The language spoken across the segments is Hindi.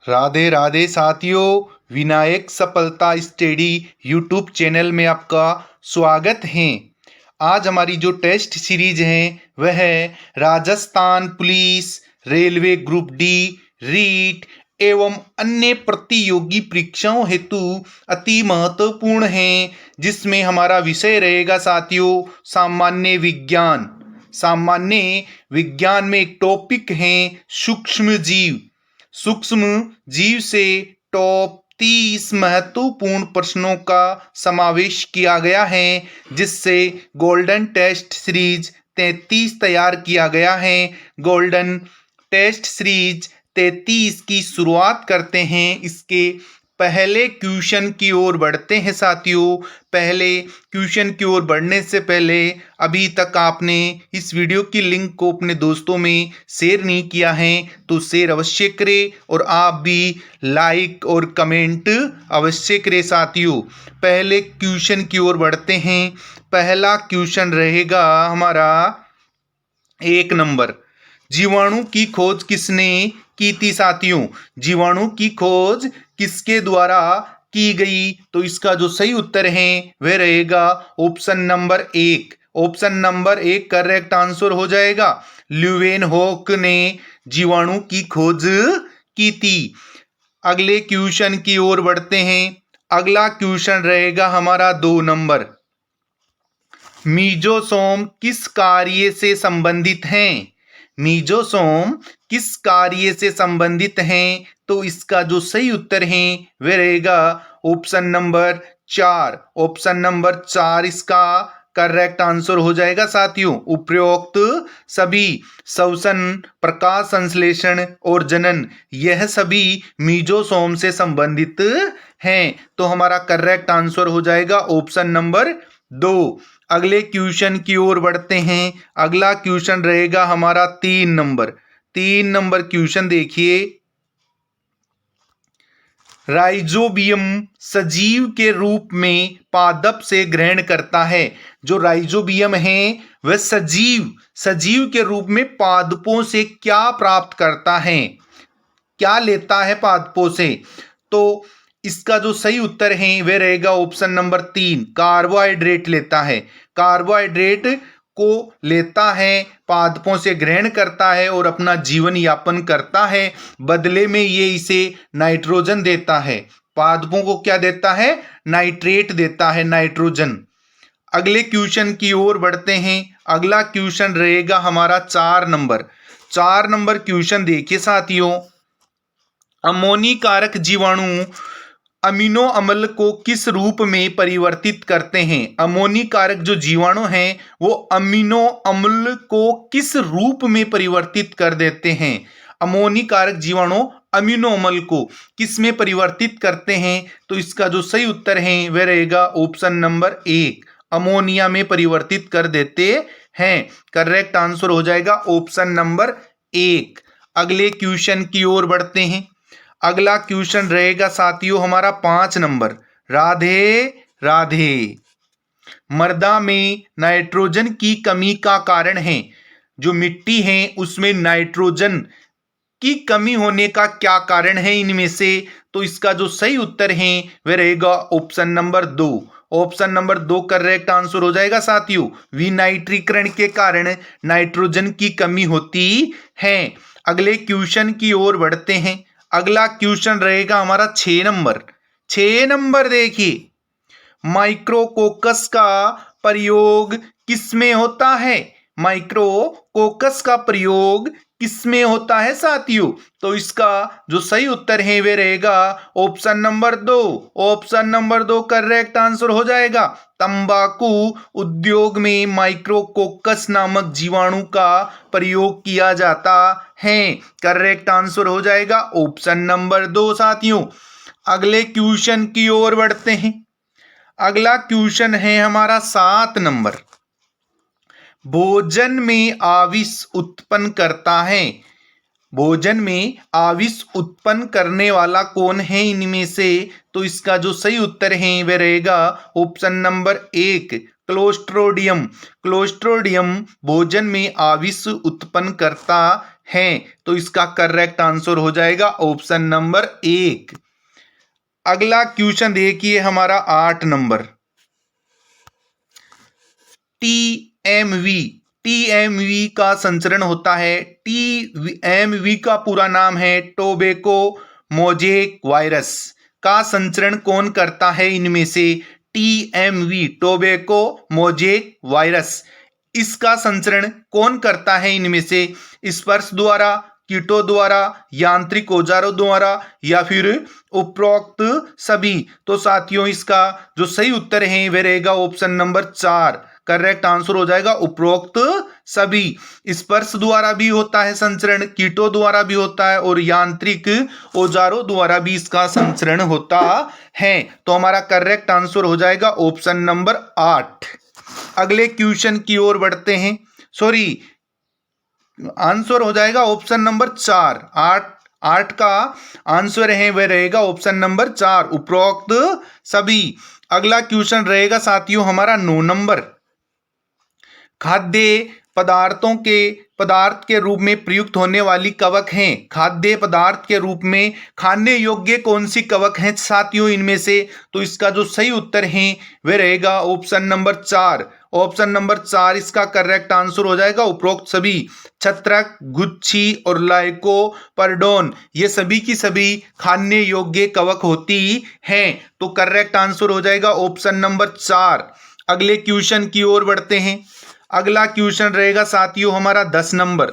राधे राधे साथियों, विनायक सफलता स्टडी यूट्यूब चैनल में आपका स्वागत है। आज हमारी जो टेस्ट सीरीज है वह है Rajasthan police, railway group D, REET एवं अन्य प्रतियोगी परीक्षाओं हेतु अति महत्वपूर्ण है, जिसमें हमारा विषय रहेगा साथियों सामान्य विज्ञान। सामान्य विज्ञान में एक टॉपिक है सूक्ष्म जीव। सूक्ष्म जीव से टॉप 30 महत्वपूर्ण प्रश्नों का समावेश किया गया है, जिससे गोल्डन टेस्ट सीरीज 33 तैयार किया गया है। गोल्डन टेस्ट सीरीज 33 की शुरुआत करते हैं। इसके पहले क्वेश्चन की ओर बढ़ते हैं साथियों। पहले क्वेश्चन की ओर बढ़ने से पहले अभी तक आपने इस वीडियो की लिंक को अपने दोस्तों में शेयर नहीं किया है तो शेयर अवश्य करें और आप भी लाइक और कमेंट अवश्य करें साथियों। पहले क्वेश्चन की ओर बढ़ते हैं। पहला क्वेश्चन रहेगा हमारा 1 नंबर। जीवाणु की खोज किसने की थी साथियों? जीवाणु की खोज किसके द्वारा की गई? तो इसका जो सही उत्तर है वह रहेगा option number 1। Option number 1 correct answer हो जाएगा। ल्यूवेनहॉक ने जीवाणु की खोज की थी। अगले क्वेश्चन की ओर बढ़ते हैं। अगला क्वेश्चन रहेगा हमारा 2 नंबर। मीजोसोम किस कार्य से संबंधित हैं? मीजोसोम किस कार्य से संबंधित हैं? तो इसका जो सही उत्तर है वह रहेगा ऑप्शन नंबर 4। ऑप्शन नंबर 4 इसका करेक्ट आंसर हो जाएगा साथियों। उपरोक्त सभी श्वसन, प्रकाश संश्लेषण और जनन यह सभी मीजोसोम से संबंधित हैं। तो हमारा करेक्ट आंसर हो जाएगा ऑप्शन नंबर 2। अगले क्वेश्चन की ओर बढ़ते हैं। अगला क्वेश्चन रहेगा हमारा 3 नंबर। 3 नंबर क्वेश्चन देखिए। राइजोबियम सजीव के रूप में पादप से ग्रहण करता है। जो राइजोबियम है वह सजीव के रूप में पादपों से क्या प्राप्त करता है, क्या लेता है पादपों से? तो इसका जो सही उत्तर है वह रहेगा ऑप्शन नंबर 3, कार्बोहाइड्रेट लेता है। कार्बोहाइड्रेट को लेता है, पादपों से ग्रहण करता है और अपना जीवन यापन करता है। बदले में ये इसे नाइट्रोजन देता है। पादपों को क्या देता है? नाइट्रेट देता है, नाइट्रोजन। अगले क्वेश्चन की ओर बढ़ते हैं। अगला क्वेश्चन रहेगा हमारा 4 नंबर। 4 नंबर क्वेश्चन देखिए साथियों। अमोनी कारक जीवाणु अमीनो अम्ल को किस रूप में परिवर्तित करते हैं? अमोनी कारक जो जीवाणु हैं वो अमीनो अम्ल को किस रूप में परिवर्तित कर देते हैं? अमोनी कारक जीवाणु अमीनो अम्ल को किस में परिवर्तित करते हैं? तो इसका जो सही उत्तर है वह रहेगा ऑप्शन नंबर 1, अमोनिया में परिवर्तित कर देते हैं। करेक्ट आंसर हो जाएगा ऑप्शन नंबर 1। अगले क्वेश्चन की ओर बढ़ते हैं। अगला क्वेश्चन रहेगा साथियों हमारा 5 नंबर। राधे राधे। मृदा में नाइट्रोजन की कमी का कारण है। जो मिट्टी है उसमें नाइट्रोजन की कमी होने का क्या कारण है इनमें से? तो इसका जो सही उत्तर है वह रहेगा option number 2। Option number 2 correct answer हो जाएगा साथियों। विनाइट्रीकरण के कारण नाइट्रोजन की कमी होती है। अगले क्वेश्चन की ओर बढ़ते हैं। अगला क्वेश्चन रहेगा हमारा 6 नंबर। 6 नंबर देखिए। माइक्रोकोकस का प्रयोग किसमें होता है? माइक्रोकोकस का प्रयोग किसमें होता है साथियों? तो इसका जो सही उत्तर है वह रहेगा option number 2। Option number 2 correct answer हो जाएगा। तंबाकू उद्योग में माइक्रोकोकस नामक जीवाणु का प्रयोग किया जाता है। करेक्ट आंसर हो जाएगा ऑप्शन नंबर 2 साथियों। अगले क्वेश्चन की ओर बढ़ते हैं। अगला क्वेश्चन है हमारा 7 नंबर। भोजन में आविष उत्पन्न करता है। भोजन में आविष उत्पन्न करने वाला कौन है इनमें से? तो इसका जो सही उत्तर है वह रहेगा ऑप्शन नंबर 1, क्लोस्ट्रोडियम। क्लोस्ट्रोडियम भोजन में आविष उत्पन्न करता हैं। तो इसका करेक्ट आंसर हो जाएगा ऑप्शन नंबर 1। अगला क्वेश्चन देखिए हमारा 8 नंबर। टीएमवी, टीएमवी का संचरण होता है। टीएमवी का पूरा नाम है टोबैको मोज़ेक वायरस का संचरण कौन करता है इनमें से? टीएमवी, टोबैको मोज़ेक वायरस, इसका संचरण कौन करता है इनमें से? स्पर्श द्वारा, कीटों द्वारा, यांत्रिक औजारों द्वारा या फिर उपरोक्त सभी? तो साथियों इसका जो सही उत्तर है वह रहेगा ऑप्शन नंबर 4। करेक्ट आंसर हो जाएगा उपरोक्त सभी। स्पर्श द्वारा भी होता है संचरण, कीटों द्वारा भी होता है और यांत्रिक औजारों द्वारा भी इसका संचरण होता है। तो हमारा करेक्ट आंसर हो जाएगा ऑप्शन नंबर 8। अगले क्वेश्चन की ओर बढ़ते हैं। सॉरी, आंसर हो जाएगा ऑप्शन नंबर 4। 8 का आंसर है वह रहेगा ऑप्शन नंबर 4, उपरोक्त सभी। अगला क्वेश्चन रहेगा साथियों हमारा 9 नंबर। खाद्य पदार्थ के रूप में प्रयुक्त होने वाली कवक हैं। खाद्य पदार्थ के रूप में खाने योग्य कौन सी कवक है साथियों इनमें से? तो इसका जो सही उत्तर है वह रहेगा ऑप्शन नंबर 4। ऑप्शन नंबर 4 इसका करेक्ट आंसर हो जाएगा उपरोक्त सभी। छत्रक, गुच्छी और लाइकोपर्डोन ये सभी की सभी खाने योग्य कवक होती हैं। तो करेक्ट आंसर हो जाएगा ऑप्शन नंबर 4। अगले क्वेश्चन की ओर बढ़ते हैं। अगला क्वेश्चन रहेगा साथियों हमारा 10 नंबर।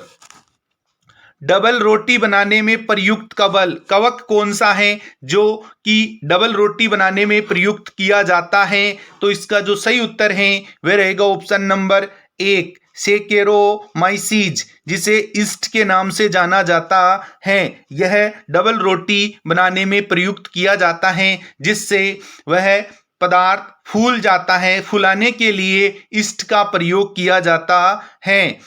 डबल रोटी बनाने में प्रयुक्त कवक कौन सा है जो कि डबल रोटी बनाने में प्रयुक्त किया जाता है? तो इसका जो सही उत्तर है वह रहेगा ऑप्शन नंबर 1, सेकेरोमाइसीज, जिसे ईस्ट के नाम से जाना जाता है। यह डबल रोटी बनाने में प्रयुक्त किया जाता है जिससे वह पदार्थ फूल जाता है। फुलाने के लिए ईस्ट का प्रयोग किया जाता है।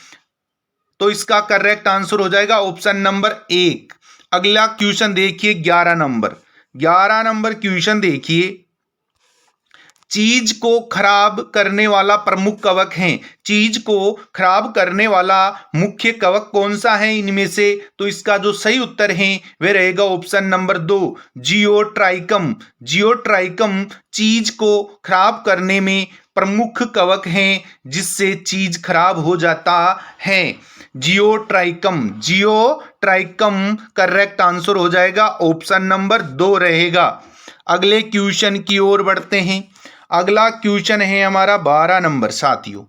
तो इसका करेक्ट आंसर हो जाएगा ऑप्शन नंबर 1। अगला क्वेश्चन देखिए 11 नंबर। 11 नंबर क्वेश्चन देखिए। चीज को खराब करने वाला प्रमुख कवक है। चीज को खराब करने वाला मुख्य कवक कौन सा है इनमें से? तो इसका जो सही उत्तर है वह रहेगा ऑप्शन नंबर 2, जियोट्राइकम। जियोट्राइकम चीज को खराब करने में प्रमुख कवक है जिससे चीज खराब हो जाता है। जियोट्राइकम, जियोट्राइकम करेक्ट आंसर हो जाएगा ऑप्शन नंबर 2 रहेगा। अगले क्वेश्चन की ओर बढ़ते हैं। अगला क्वेश्चन है हमारा 12 नंबर साथियों।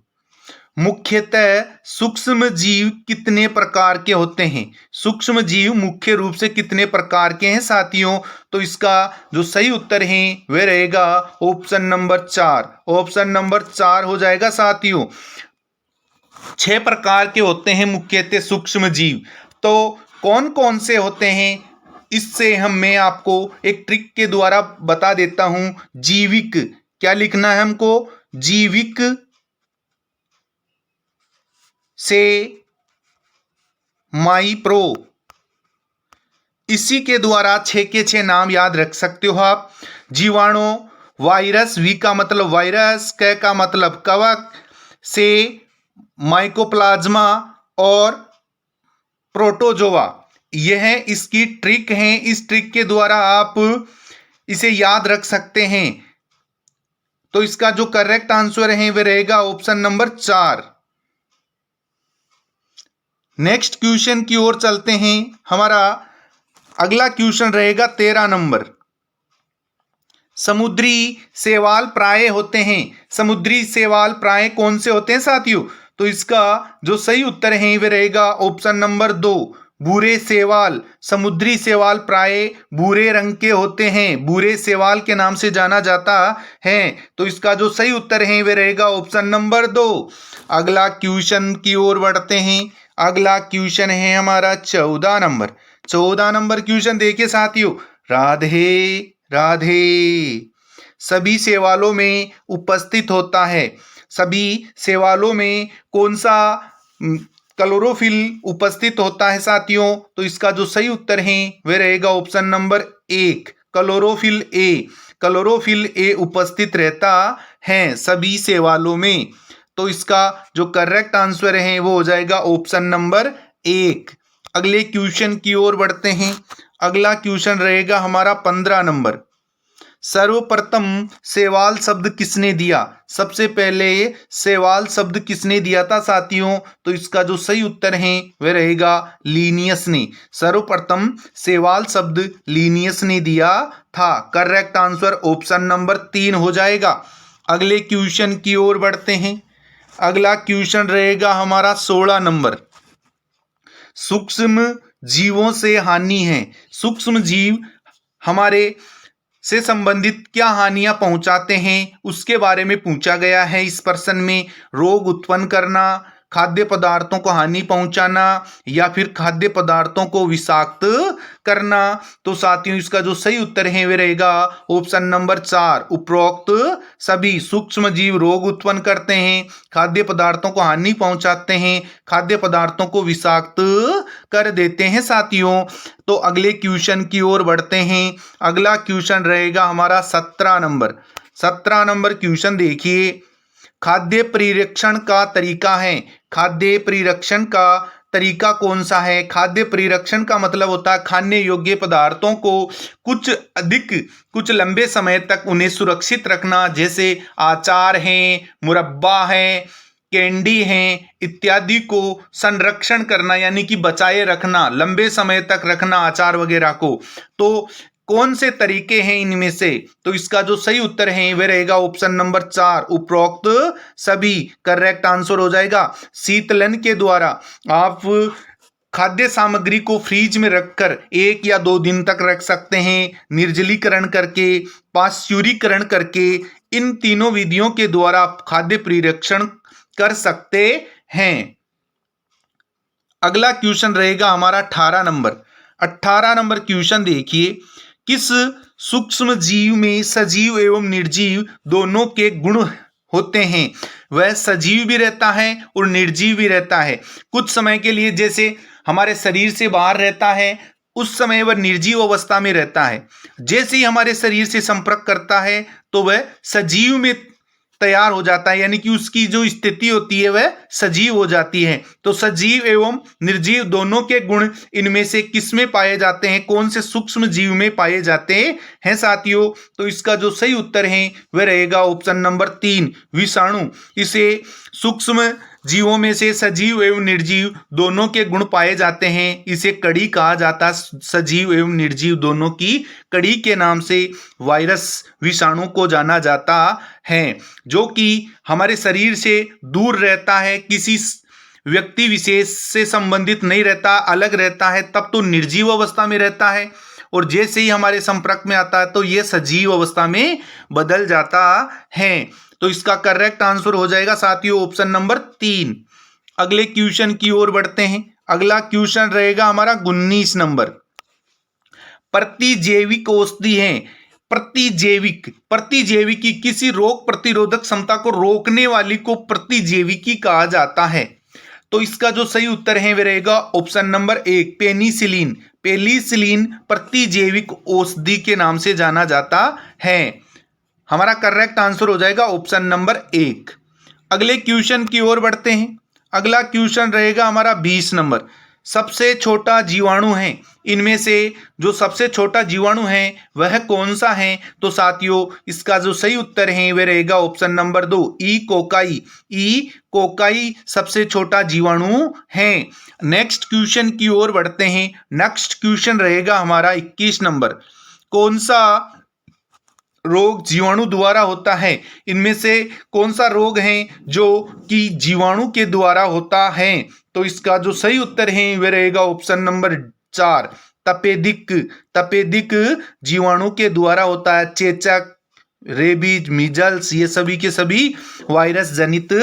मुख्यतः सूक्ष्म जीव कितने प्रकार के होते हैं? सूक्ष्म जीव मुख्य रूप से कितने प्रकार के हैं साथियों? तो इसका जो सही उत्तर है वह रहेगा ऑप्शन नंबर 4। ऑप्शन नंबर 4 हो जाएगा साथियों। 6 प्रकार के होते हैं मुख्यतः सूक्ष्म जीव। तो कौन कौन से होते हैं इससे मैं आपको एक ट्रिक के द्वारा बता देता हूं। जीविक, क्या लिखना है हमको? जीविक से माइप्रो, इसी के द्वारा 6 के 6 नाम याद रख सकते हो आप। जीवाणु, वायरस, वी का मतलब वायरस, क का मतलब कवक, से माइकोप्लाज्मा और प्रोटोजोआ, यह इसकी ट्रिक है। इस ट्रिक के द्वारा आप इसे याद रख सकते हैं। तो इसका जो करेक्ट आंसर है वह रहेगा ऑप्शन नंबर 4। नेक्स्ट क्वेश्चन की ओर चलते हैं। हमारा अगला क्वेश्चन रहेगा 13 नंबर। समुद्री शैवाल प्राय होते हैं। समुद्री शैवाल प्राय कौन से होते हैं साथियों? तो इसका जो सही उत्तर है वह रहेगा ऑप्शन नंबर 2, भूरे शैवाल। समुद्री शैवाल प्राय भूरे रंग के होते हैं, भूरे शैवाल के नाम से जाना जाता है। तो इसका जो सही उत्तर है वह रहेगा ऑप्शन नंबर 2। अगला क्वेश्चन की ओर बढ़ते हैं। अगला क्वेश्चन है हमारा 14 नंबर। 14 नंबर क्वेश्चन देखिए साथियों। राधे राधे सभी शैवालों में उपस्थित होता है। सभी शैवालों में कौन सा क्लोरोफिल उपस्थित होता है साथियों? तो इसका जो सही उत्तर है वह रहेगा option number 1, chlorophyll A. Chlorophyll A उपस्थित रहता है सभी शैवालों में। तो इसका जो करेक्ट आंसर है वो हो जाएगा ऑप्शन नंबर 1। अगले क्वेश्चन की ओर बढ़ते हैं। अगला क्वेश्चन रहेगा हमारा 15 नंबर। सर्वप्रथम सेवाल शब्द किसने दिया? सबसे पहले सेवाल शब्द किसने दिया था साथियों? तो इसका जो सही उत्तर है वह रहेगा लीनियस ने। सर्वप्रथम सेवाल शब्द लीनियस ने दिया था। करेक्ट आंसर ऑप्शन नंबर 3 हो जाएगा। अगले क्वेश्चन की ओर बढ़ते हैं। अगला क्वेश्चन रहेगा हमारा 16 नंबर। सूक्ष्म जीवों से हानि है। सूक्ष्म जीव हमारे से संबंधित क्या हानियां पहुंचाते हैं उसके बारे में पूछा गया है इस प्रश्न में। रोग उत्पन्न करना, खाद्य पदार्थों को हानि पहुंचाना, या फिर खाद्य पदार्थों को विषाक्त करना। तो साथियों इसका जो सही उत्तर है वह रहेगा ऑप्शन नंबर 4, उपरोक्त सभी। सूक्ष्म जीव रोग उत्पन्न करते हैं, खाद्य पदार्थों को हानि पहुंचाते हैं, खाद्य पदार्थों को विषाक्त कर देते हैं साथियों। तो अगले क्वेश्चन की ओर बढ़ते हैं। अगला क्वेश्चन रहेगा हमारा 17 नंबर। 17 नंबर क्वेश्चन देखिए। खाद्य परिरक्षण का तरीका है। खाद्य परिरक्षण का तरीका कौन सा है? खाद्य परिरक्षण का मतलब होता है खाने योग्य पदार्थों को कुछ लंबे समय तक उन्हें सुरक्षित रखना, जैसे अचार है, मुरब्बा है, कैंडी है इत्यादि को संरक्षण करना, यानी कि बचाए रखना, लंबे समय तक रखना अचार वगैरह को। तो कौन से तरीके हैं इनमें से? तो इसका जो सही उत्तर है वह रहेगा ऑप्शन नंबर 4, उपरोक्त सभी। करेक्ट आंसर हो जाएगा। शीतलन के द्वारा आप खाद्य सामग्री को फ्रीज में रखकर 1 या 2 दिन तक रख सकते हैं। निर्जलीकरण करके, पाश्चुरीकरण करके, इन तीनों विधियों के द्वारा आप खाद्य परिरक्षण कर सकते हैं। अगला क्वेश्चन रहेगा हमारा 18 नंबर। 18 नंबर क्वेश्चन देखिए। किस सूक्ष्म जीव में सजीव एवं निर्जीव दोनों के गुण होते हैं? वह सजीव भी रहता है और निर्जीव भी रहता है। कुछ समय के लिए जैसे हमारे शरीर से बाहर रहता है, उस समय वह निर्जीव अवस्था में रहता है। जैसे ही हमारे शरीर से संपर्क करता है तो वह सजीव में तैयार हो जाता है, यानी कि उसकी जो स्थिति होती है वह सजीव हो जाती है। तो सजीव एवं निर्जीव दोनों के गुण इनमें से किस में पाए जाते हैं? कौन से सूक्ष्म जीव में पाए जाते हैं साथियों? तो इसका जो सही उत्तर है वह रहेगा ऑप्शन नंबर 3, विषाणु। इसे सूक्ष्म जीवों में से सजीव एवं निर्जीव दोनों के गुण पाए जाते हैं, इसे कड़ी कहा जाता है। सजीव एवं निर्जीव दोनों की कड़ी के नाम से वायरस विषाणु को जाना जाता है, जो कि हमारे शरीर से दूर रहता है, किसी व्यक्ति विशेष से संबंधित नहीं रहता, अलग रहता है, तब तो निर्जीव अवस्था में रहता है, और जैसे ही हमारे संपर्क में आता है तो यह सजीव अवस्था में बदल जाता है। तो इसका करेक्ट आंसर हो जाएगा साथियों ऑप्शन नंबर 3। अगले क्वेश्चन की ओर बढ़ते हैं। अगला क्वेश्चन रहेगा हमारा 19 नंबर। प्रतिजैविक औषधि है। प्रतिजैविकी किसी रोग प्रतिरोधक क्षमता को रोकने वाली को प्रतिजैविकी कहा जाता है। तो इसका जो सही उत्तर है वह रहेगा ऑप्शन नंबर 1, पेनिसिलिन। पेनिसिलिन प्रतिजैविक औषधि के नाम से जाना जाता है। हमारा करेक्ट आंसर हो जाएगा ऑप्शन नंबर 1। अगले क्वेश्चन की ओर बढ़ते हैं। अगला क्वेश्चन रहेगा हमारा 20 नंबर। सबसे छोटा जीवाणु है। इनमें से जो सबसे छोटा जीवाणु है वह कौन सा है? तो साथियों इसका जो सही उत्तर है वह रहेगा ऑप्शन नंबर 2, ई कोकाई। ई कोकाई सबसे छोटा जीवाणु है। नेक्स्ट क्वेश्चन की ओर बढ़ते हैं। नेक्स्ट क्वेश्चन रहेगा हमारा 21 नंबर। कौन सा रोग जीवाणु द्वारा होता है? इनमें से कौन सा रोग है जो कि जीवाणु के द्वारा होता है? तो इसका जो सही उत्तर है वह रहेगा ऑप्शन नंबर 4, तपेदिक। तपेदिक जीवाणु के द्वारा होता है। चेचक, रेबीज, मीजल्स ये सभी के सभी वायरस जनित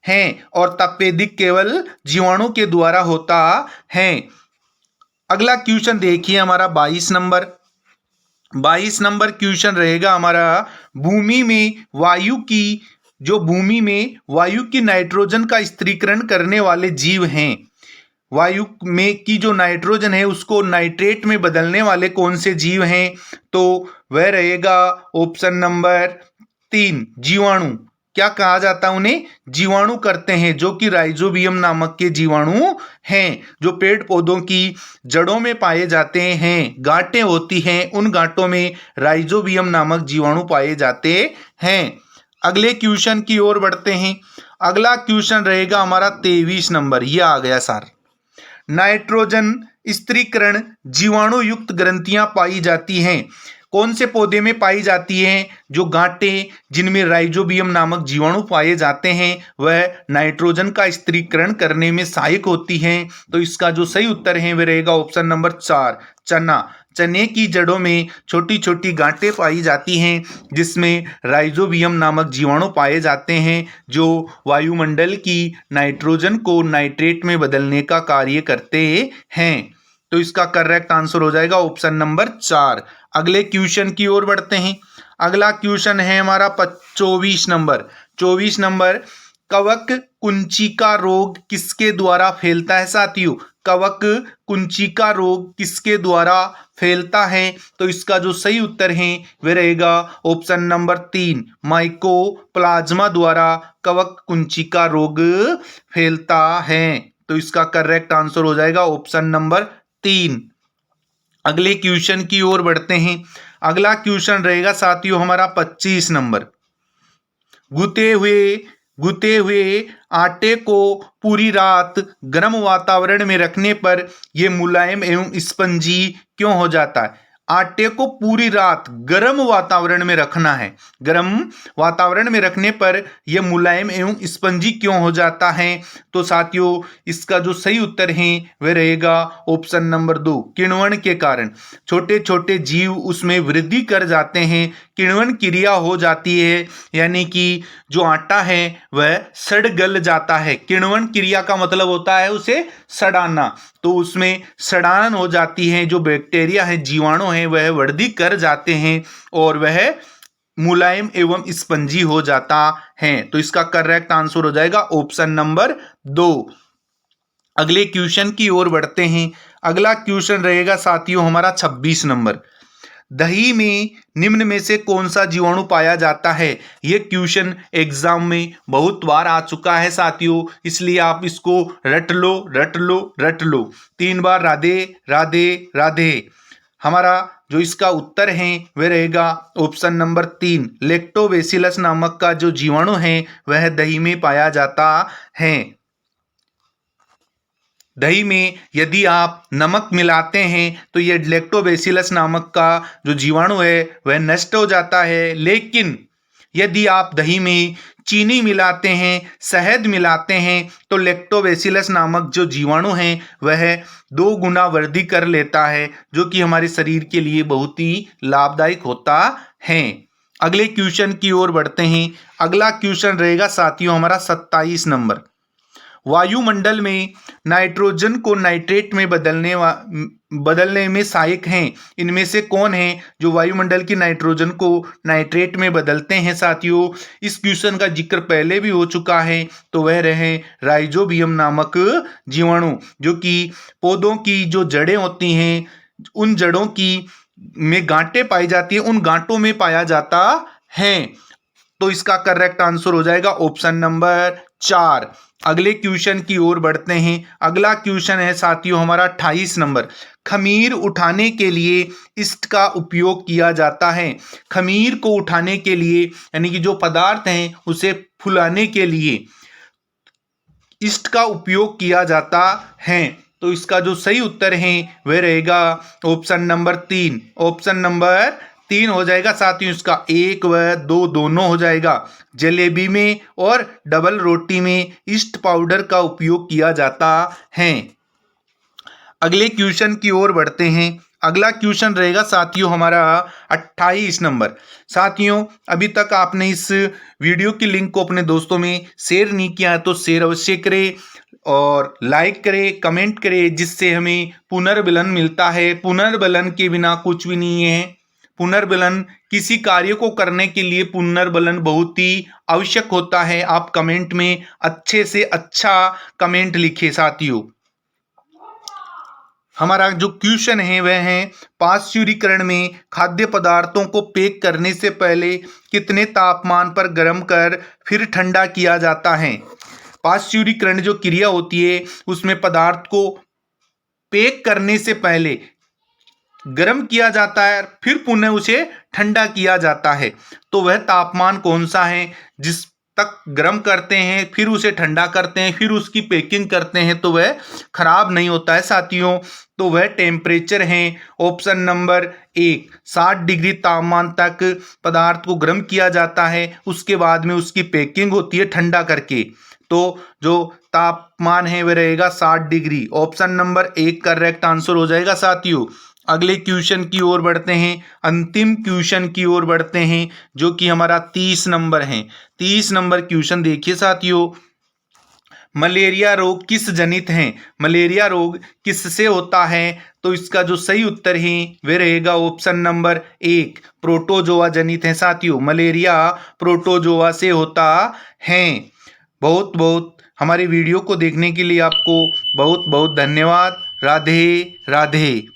हैं, और तपेदिक केवल जीवाणु के द्वारा होता है। अगला क्वेश्चन देखिए हमारा 22 नंबर। 22 नंबर क्वेश्चन रहेगा हमारा, भूमि में वायु की नाइट्रोजन का स्थिरीकरण करने वाले जीव हैं। वायु में की जो नाइट्रोजन है उसको नाइट्रेट में बदलने वाले कौन से जीव हैं? तो वह रहेगा ऑप्शन नंबर 3, जीवाणु। क्या कहा जाता है, उन्हें जीवाणु करते हैं, जो कि राइजोबियम नामक के जीवाणु हैं, जो पेड़ पौधों की जड़ों में पाए जाते हैं। गांठें होती हैं, उन गांठों में राइजोबियम नामक जीवाणु पाए जाते हैं। अगले क्वेश्चन की ओर बढ़ते हैं। अगला क्वेश्चन रहेगा हमारा 23 नंबर। ये आ गया सर। नाइट्रोजन स्त्रीकरण जीवाणु युक्त ग्रंथियां पाई जाती हैं। कौन से पौधे में पाई जाती हैं? जो गांठें जिनमें राइजोबियम नामक जीवाणु पाए जाते हैं वह नाइट्रोजन का स्त्रीकरण करने में सहायक होती हैं। तो इसका जो सही उत्तर है वह रहेगा ऑप्शन नंबर 4, चना। चने की जड़ों में छोटी छोटी गांठें पाई जाती हैं जिसमें राइजोबियम नामक जीवाणु पाए जाते हैं, जो वायुमंडल की नाइट्रोजन को नाइट्रेट में बदलने का कार्य करते हैं। तो इसका करेक्ट आंसर हो जाएगा ऑप्शन नंबर 4। अगले क्वेश्चन की ओर बढ़ते हैं। अगला क्वेश्चन है हमारा 24 नंबर। 24 नंबर, कवक कुंचिका रोग किसके द्वारा फैलता है साथियों? कवक कुंचिका रोग किसके द्वारा फैलता है? तो इसका जो सही उत्तर है वह रहेगा ऑप्शन नंबर 3, माइकोप्लाज्मा द्वारा कवक कुंचिका रोग फैलता है। तो इसका करेक्ट आंसर हो जाएगा ऑप्शन नंबर 3। अगले क्वेश्चन की ओर बढ़ते हैं। अगला क्वेश्चन रहेगा साथियों हमारा 25 नंबर। गुते हुए आटे को पूरी रात गर्म वातावरण में रखने पर यह मुलायम एवं स्पंजी क्यों हो जाता है? आटे को पूरी रात गर्म वातावरण में रखना है। गर्म वातावरण में रखने पर यह मुलायम एवं स्पंजी क्यों हो जाता है? तो साथियों इसका जो सही उत्तर है वह रहेगा ऑप्शन नंबर 2, किण्वन के कारण। छोटे छोटे जीव उसमें वृद्धि कर जाते हैं, किण्वन क्रिया हो जाती है, यानी कि जो आटा है वह सड़ गल जाता है। किण्वन क्रिया का मतलब होता है उसे सड़ाना, तो उसमें सड़ान हो जाती है। जो बैक्टीरिया है, जीवाणु है, वह वृद्धि कर जाते हैं और वह मुलायम एवं स्पंजी हो जाता है। तो इसका करेक्ट आंसर हो जाएगा ऑप्शन नंबर 2। अगले क्वेश्चन की ओर बढ़ते हैं। अगला क्वेश्चन रहेगा साथियों हमारा 26 नंबर। दही में निम्न में से कौन सा जीवाणु पाया जाता है? यह क्वेश्चन एग्जाम में बहुत बार आ चुका है साथियों, इसलिए आप इसको रट लो रट लो रट लो। 3 बार राधे राधे राधे। हमारा जो इसका उत्तर है वह रहेगा ऑप्शन नंबर 3, लैक्टोबैसिलस नामक का जो जीवाणु है वह दही में पाया जाता है। दही में यदि आप नमक मिलाते हैं तो यह लैक्टोबैसिलस नामक का जो जीवाणु है वह नष्ट हो जाता है, लेकिन यदि आप दही में चीनी मिलाते हैं, शहद मिलाते हैं, तो लैक्टोबैसिलस नामक जो जीवाणु है वह 2 गुना वृद्धि कर लेता है, जो कि हमारे शरीर के लिए बहुत ही लाभदायक होता है। अगले क्वेश्चन की ओर बढ़ते हैं। अगला क्वेश्चन रहेगा साथियों हमारा 27 नंबर। वायुमंडल में नाइट्रोजन को नाइट्रेट में बदलने में सहायक हैं। इनमें से कौन है जो वायुमंडल की नाइट्रोजन को नाइट्रेट में बदलते हैं साथियों? इस क्वेश्चन का जिक्र पहले भी हो चुका है, तो वह रहे राइजोबियम नामक जीवाणु, जो कि पौधों की जो जड़ें होती हैं, उन जड़ों की में गांठें पाई जाती है, उन गांठों में पाया जाता है। तो इसका करेक्ट आंसर हो जाएगा ऑप्शन नंबर 4। अगले क्वेश्चन की ओर बढ़ते हैं। अगला क्वेश्चन है साथियों हमारा 28 नंबर। खमीर उठाने के लिए ईस्ट का उपयोग किया जाता है। खमीर को उठाने के लिए, यानी कि जो पदार्थ हैं उसे फुलाने के लिए ईस्ट का उपयोग किया जाता है। तो इसका जो सही उत्तर है वह रहेगा ऑप्शन नंबर 3। ऑप्शन नंबर 3 हो जाएगा साथियों, इसका 1 व 2 दोनों हो जाएगा। जलेबी में और डबल रोटी में ईस्ट पाउडर का उपयोग किया जाता है। अगले क्वेश्चन की ओर बढ़ते हैं। अगला क्वेश्चन रहेगा साथियों हमारा 28 नंबर। साथियों अभी तक आपने इस वीडियो की लिंक को अपने दोस्तों में शेयर नहीं किया है तो शेयर अवश्य करें और लाइक करें, कमेंट करें, जिससे हमें पुनर्बलन मिलता है। पुनर्बलन के बिना कुछ भी नहीं है। पुनर्बलन किसी कार्य को करने के लिए पुनर्बलन बहुत ही आवश्यक होता है। आप कमेंट में अच्छे से अच्छा कमेंट लिखें साथियों। हमारा जो क्वेश्चन है वह है पाश्चुरीकरण में खाद्य पदार्थों को पैक करने से पहले कितने तापमान पर गर्म कर फिर ठंडा किया जाता है। पाश्चुरीकरण जो क्रिया होती है उसमें पदार्थ को पैक करने से पहले गर्म किया जाता है, फिर पुनः उसे ठंडा किया जाता है। तो वह तापमान कौन सा है जिस तक गर्म करते हैं फिर उसे ठंडा करते हैं फिर उसकी पैकिंग करते हैं तो वह खराब नहीं होता है साथियों। तो वह टेम्परेचर है ऑप्शन नंबर 1, 60 डिग्री तापमान तक पदार्थ को गर्म किया जाता है, उसके बाद में उसकी पैकिंग होती है ठंडा करके। तो जो तापमान है वह रहेगा 60 degree. Option number 1 correct answer हो जाएगा साथियों। अगले क्वेश्चन की ओर बढ़ते हैं, अंतिम क्वेश्चन की ओर बढ़ते हैं जो कि हमारा 30 नंबर है। 30 नंबर क्वेश्चन देखिए साथियों, मलेरिया रोग किस जनित है? मलेरिया रोग किससे होता है? तो इसका जो सही उत्तर है वह रहेगा ऑप्शन नंबर 1, प्रोटोजोआ जनित है साथियों। मलेरिया प्रोटोजोआ से होता है। बहुत बहुत हमारी वीडियो को देखने के लिए आपको बहुत बहुत धन्यवाद। राधे राधे।